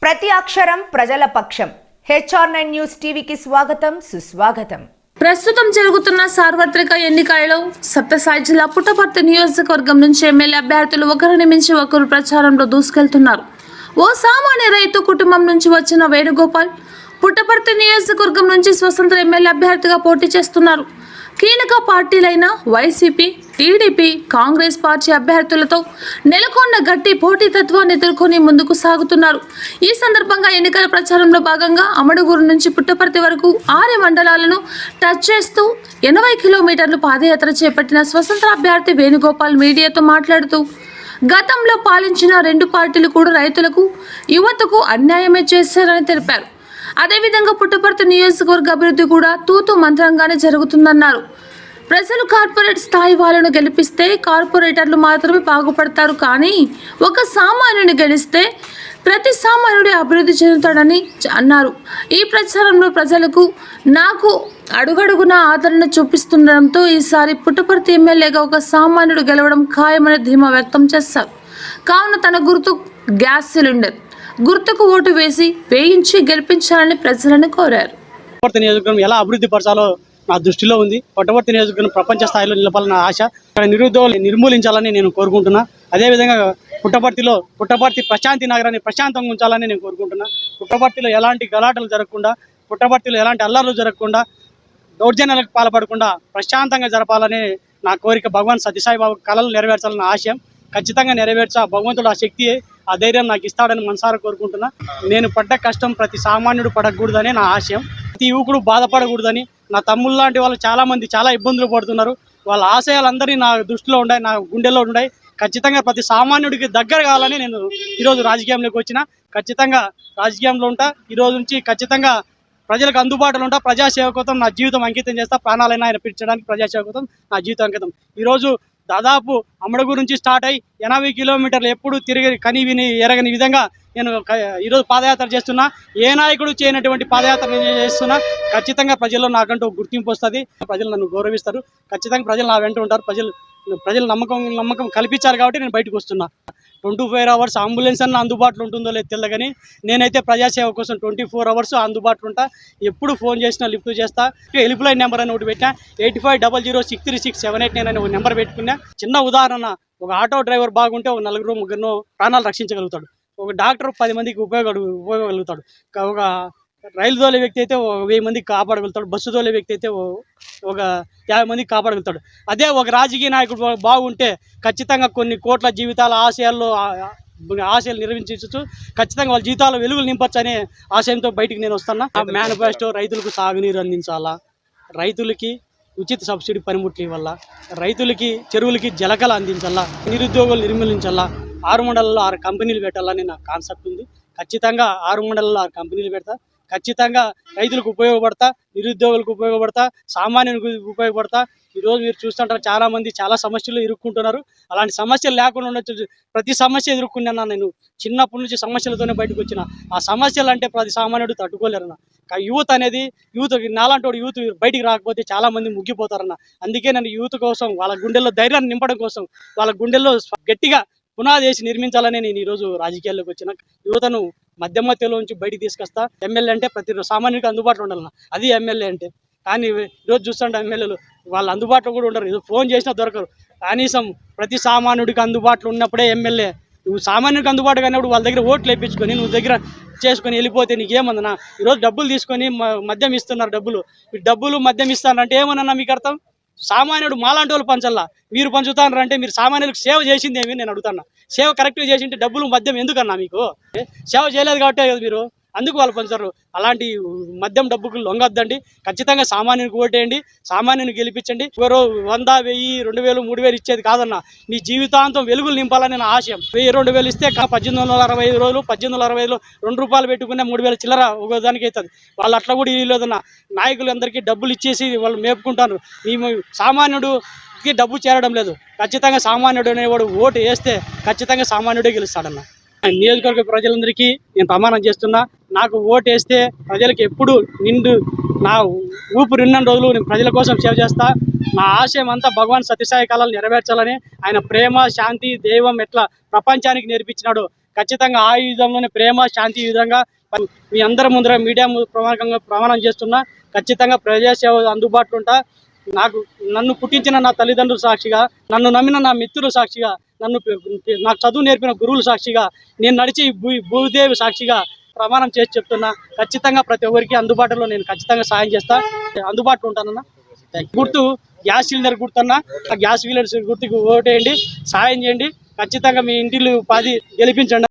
ప్రతి అక్షరం ప్రజల పక్షం. HR9 న్యూస్ టీవీకి స్వాగతం, సుస్వాగతం. ప్రస్తుతం జరుగుతున్న సార్వత్రిక ఎన్నికలలో సత్యసాయి జిల్లా పుట్టపర్తి నియోజకవర్గం నుంచి ఎమ్మెల్యే అభ్యర్థులు ఒకరిని మించి ఒకరు ప్రచారంలో దూసుకెళ్తున్నారు. ఓ సామాన్య రైతు కుటుంబం నుంచి వచ్చిన వేణుగోపాల్ పుట్టపర్తి నియోజకవర్గం నుంచి స్వతంత్ర ఎమ్మెల్యే అభ్యర్థిగా పోటీ చేస్తున్నారు. కీలక పార్టీలైన వైసీపీ, టీడీపీ, కాంగ్రెస్ పార్టీ అభ్యర్థులతో నెలకొన్న గట్టి పోటీతత్వాన్ని ఎదుర్కొని ముందుకు సాగుతున్నారు. ఈ సందర్భంగా ఎన్నికల ప్రచారంలో భాగంగా అమడుగురు నుంచి పుట్టపర్తి వరకు 6 మండలాలను టచ్ చేస్తూ 80 కిలోమీటర్లు పాదయాత్ర చేపట్టిన స్వతంత్ర అభ్యర్థి వేణుగోపాల్ మీడియాతో మాట్లాడుతూ గతంలో పాలించిన 2 పార్టీలు కూడా రైతులకు, యువతకు అన్యాయమే చేశారని తెలిపారు. అదేవిధంగా పుట్టపర్తి నియోజకవర్గ అభివృద్ధి కూడా తూతు మంత్రంగానే జరుగుతుందన్నారు. ప్రజలు కార్పొరేట్ స్థాయి వాళ్ళను గెలిపిస్తే కార్పొరేటర్లు మాత్రమే బాగుపడతారు, కానీ ఒక సామాన్యుని గెలిస్తే ప్రతి సామాన్యుడి అభివృద్ధి చెందుతాడని అన్నారు. ఈ ప్రచారంలో ప్రజలకు నాకు అడుగడుగున ఆదరణ చూపిస్తుండడంతో ఈసారి పుట్టపర్తి ఎమ్మెల్యేగా ఒక సామాన్యుడు గెలవడం ఖాయమని ధీమా వ్యక్తం చేశారు. కావున తన గుర్తు గ్యాస్ సిలిండర్ గుర్తుకు ఓటు వేయించి గెలిపించాలని ప్రజలను కోరారు. పుట్టపర్తి నియోజకవర్గం ఎలా అభివృద్ధి పరచాలో నా దృష్టిలో ఉంది. పుట్టపర్తి నియోజకవర్గం ప్రపంచ స్థాయిలో నిలపాలన్న ఆశ, ఇక్కడ నిరుద్యోగులు నిర్మూలించాలని నేను కోరుకుంటున్నా. అదేవిధంగా పుట్టపర్తి ప్రశాంతి నగరాన్ని ప్రశాంతంగా ఉంచాలని నేను కోరుకుంటున్నా. పుట్టపర్తిలో ఎలాంటి గలాటలు జరగకుండా, పుట్టపర్తిలో ఎలాంటి అల్లర్లు జరగకుండా, దౌర్జన్యాలకు పాల్పడకుండా ప్రశాంతంగా జరపాలని నా కోరిక. భగవాన్ సత్యసాయి బాబు కళలు నెరవేర్చాలన్న ఆశయం ఖచ్చితంగా నెరవేర్చా. భగవంతుడు ఆ శక్తి, ఆ ధైర్యం నాకు ఇస్తాడని మనసారా కోరుకుంటున్నా. నేను పడ్డ కష్టం ప్రతి సామాన్యుడు పడకూడదని నా ఆశయం. ప్రతి యువకుడు బాధపడకూడదని. నా తమ్ముళ్ళు లాంటి వాళ్ళు చాలామంది చాలా ఇబ్బందులు పడుతున్నారు. వాళ్ళ ఆశయాలందరినీ నా దృష్టిలో ఉన్నాయి, నా గుండెల్లో ఉన్నాయి. ఖచ్చితంగా ప్రతి సామాన్యుడికి దగ్గర కావాలని నేను ఈరోజు రాజకీయంలోకి వచ్చిన. ఖచ్చితంగా రాజకీయంలో ఉంటా. ఈరోజు నుంచి ఖచ్చితంగా ప్రజలకు అందుబాటులో ఉంటా. ప్రజాసేవ కోసం నా జీవితం అంకితం చేస్తా. ప్రాణాలైనా ఆయన పిలిచడానికి ప్రజాసేవ కోసం నా జీవితం అంకితం. ఈరోజు దాదాపు అమడుగురు నుంచి స్టార్ట్ అయ్యి 80 కిలోమీటర్లు ఎప్పుడు తిరిగి కని విని ఎరగని విధంగా నేను ఈరోజు పాదయాత్ర చేస్తున్నా. ఏ నాయకుడు చేయనటువంటి పాదయాత్ర నేను చేస్తున్నా. ఖచ్చితంగా ప్రజల్లో నాకంటూ గుర్తింపు వస్తుంది. ప్రజలు నన్ను గౌరవిస్తారు. ఖచ్చితంగా ప్రజలు నా వెంట ఉంటారు. ప్రజలు నమ్మకం కల్పించారు కాబట్టి నేను బయటకు వస్తున్నా. 24 అవర్స్ అంబులెన్స్ అన్న అందుబాటులో ఉంటుందో లేదు తెలియదు, కానీ నేనైతే ప్రజాసేవ కోసం 24 అవర్స్ అందుబాటులో ఉంటా. ఎప్పుడు ఫోన్ చేసినా లిఫ్ట్ చేస్తా. హెల్ప్ లైన్ నెంబర్ అని ఒకటి పెట్టినా, 8500636789 అని ఒక నెంబర్ పెట్టుకున్నా. చిన్న ఉదాహరణ, ఒక ఆటో డ్రైవర్ బాగుంటే ఒక 4-3 ప్రాణాలు రక్షించగలుగుతాడు. ఒక డాక్టర్ 10 మందికి ఉపయోగగలుగుతాడు. ఒక రైలు తోలే వ్యక్తి అయితే 1000 మందికి కాపాడగలుగుతాడు. బస్సు తోలే వ్యక్తి అయితే ఒక 50 మందికి కాపాడగలుగుతాడు. అదే ఒక రాజకీయ నాయకుడు బాగుంటే ఖచ్చితంగా కొన్ని కోట్ల జీవితాల ఆశయాలు నిర్వహించవచ్చు. ఖచ్చితంగా వాళ్ళ జీవితాల వెలుగులు నింపచ్చు అనే ఆశయంతో బయటికి నేను వస్తున్నా. ఆ మేనిఫెస్టో రైతులకు సాగునీరు అందించాలా, రైతులకి ఉచిత సబ్సిడీ పనిముట్లు ఇవ్వాలా, రైతులకి చెరువులకి జలకలు అందించాలా, నిరుద్యోగులు నిర్మూలించాలా, 6 మండలాల్లో 6 కంపెనీలు పెట్టాలని నా కాన్సెప్ట్ ఉంది. ఖచ్చితంగా 6 మండలాల్లో 6 కంపెనీలు పెడతా. ఖచ్చితంగా రైతులకు ఉపయోగపడతా, నిరుద్యోగులకు ఉపయోగపడతా, సామాన్యునికి ఉపయోగపడతా. ఈరోజు మీరు చూస్తుంటారు చాలామంది చాలా సమస్యలు ఇరుక్కుంటున్నారు. అలాంటి సమస్యలు లేకుండా ఉండొచ్చు. ప్రతి సమస్య ఎదుర్కొన్నాను నేను. చిన్నప్పటి నుంచి సమస్యలతోనే బయటకు వచ్చిన. ఆ సమస్యలు అంటే ప్రతి సామాన్యుడు తట్టుకోలేరన్న. యూత్ అనేది నాలాంటి యూత్ బయటికి రాకపోతే చాలా మంది ముగ్గిపోతారన్న. అందుకే నేను యూత్ కోసం, వాళ్ళ గుండెల్లో ధైర్యాన్ని నింపడం కోసం, వాళ్ళ గుండెల్లో గట్టిగా పునాది వేసి నిర్మించాలని నేను ఈరోజు రాజకీయాల్లోకి వచ్చిన. యువతను మధ్యలో నుంచి బయటికి తీసుకొస్తా. ఎమ్మెల్యే అంటే ప్రతి సామాన్యుడికి అందుబాటులో ఉండాలన్న, అది ఎమ్మెల్యే అంటే. కానీ ఈరోజు చూస్తుంటే ఎమ్మెల్యేలు వాళ్ళు అందుబాటులో కూడా ఉండరు. ఏదో ఫోన్ చేసినా దొరకరు. కనీసం ప్రతి సామాన్యుడికి అందుబాటులో ఉన్నప్పుడే ఎమ్మెల్యే. నువ్వు సామాన్యుడికి అందుబాటు కానిప్పుడు వాళ్ళ దగ్గర ఓట్లు వేయించుకొని నువ్వు దగ్గర చేసుకొని వెళ్ళిపోతే నీకేమన్నా? ఈరోజు డబ్బులు తీసుకొని మద్యం ఇస్తున్నారు. డబ్బులు మద్యం ఇస్తానంటే ఏమన్నా మీకు అర్థం? సామాన్యుడు మాలాంటి వాళ్ళు పంచల్లా, మీరు పంచుతానంటే మీరు సామాన్యులకు సేవ చేసింది ఏమి నేను అడుగుతున్నా. సేవ కరెక్ట్గా చేసింటే డబ్బులు మద్యం ఎందుకన్నా? మీకు సేవ చేయలేదు కాబట్టే కదా మీరు, అందుకు వాళ్ళు పంచరు. అలాంటి మద్యం డబ్బుకు లొంగొద్దండి. ఖచ్చితంగా సామాన్యునికి ఓటేయండి, సామాన్యుని గెలిపించండి. ఎవరో 100, 1000, 2000, 3000 ఇచ్చేది కాదన్న. నీ జీవితాంతం వెలుగులు నింపాలని నా ఆశయం. 1000, 2000 ఇస్తే 1865 రోజులు, 1865లో ₹2 పెట్టుకునే 3000 చిల్లర ఒక దానికి అవుతుంది. వాళ్ళు అట్లా కూడా లేదన్న. నాయకులు అందరికీ డబ్బులు ఇచ్చేసి వాళ్ళు మేపుకుంటారు. ఈ సామాన్యుడికి డబ్బు చేరడం లేదు. ఖచ్చితంగా సామాన్యుడు అనేవాడు ఓటు వేస్తే ఖచ్చితంగా సామాన్యుడే గెలుస్తాడన్న. నియోజకవర్గ ప్రజలందరికీ నేను ప్రమాణం చేస్తున్నా. నాకు ఓటు వేస్తే ప్రజలకు ఎప్పుడు నా ఊపిరిన్న రోజులు నేను ప్రజల కోసం సేవ చేస్తా. నా ఆశయం అంతా భగవాన్ సత్యసాయి కళలు నెరవేర్చాలని, ఆయన ప్రేమ, శాంతి, దైవం ఎట్లా ప్రపంచానికి నేర్పించినాడో ఖచ్చితంగా ఆ యుద్ధంలోనే ప్రేమ శాంతి విధంగా మీ అందరి ముందర మీడియా ప్రమాణం చేస్తున్నా. ఖచ్చితంగా ప్రజాసేవ అందుబాటులో ఉంటా. నన్ను పుట్టించిన నా తల్లిదండ్రుల సాక్షిగా, నన్ను నమ్మిన నా మిత్రుల సాక్షిగా, నాకు చదువు నేర్పిన గురువుల సాక్షిగా, నేను నడిచి భూదేవి సాక్షిగా ప్రమాణం చేసి చెప్తున్నా. ఖచ్చితంగా ప్రతి ఒక్కరికి అందుబాటులో నేను ఖచ్చితంగా సాయం చేస్తా, అందుబాటులో ఉంటానన్నా. గుర్తు గ్యాస్ సిలిండర్ గుర్తన్నా. ఆ గ్యాస్ సిలిండర్ గుర్తుకు ఓటేయండి, సాయం చేయండి. ఖచ్చితంగా మీ ఇంటిలు 10 గెలిపించండి.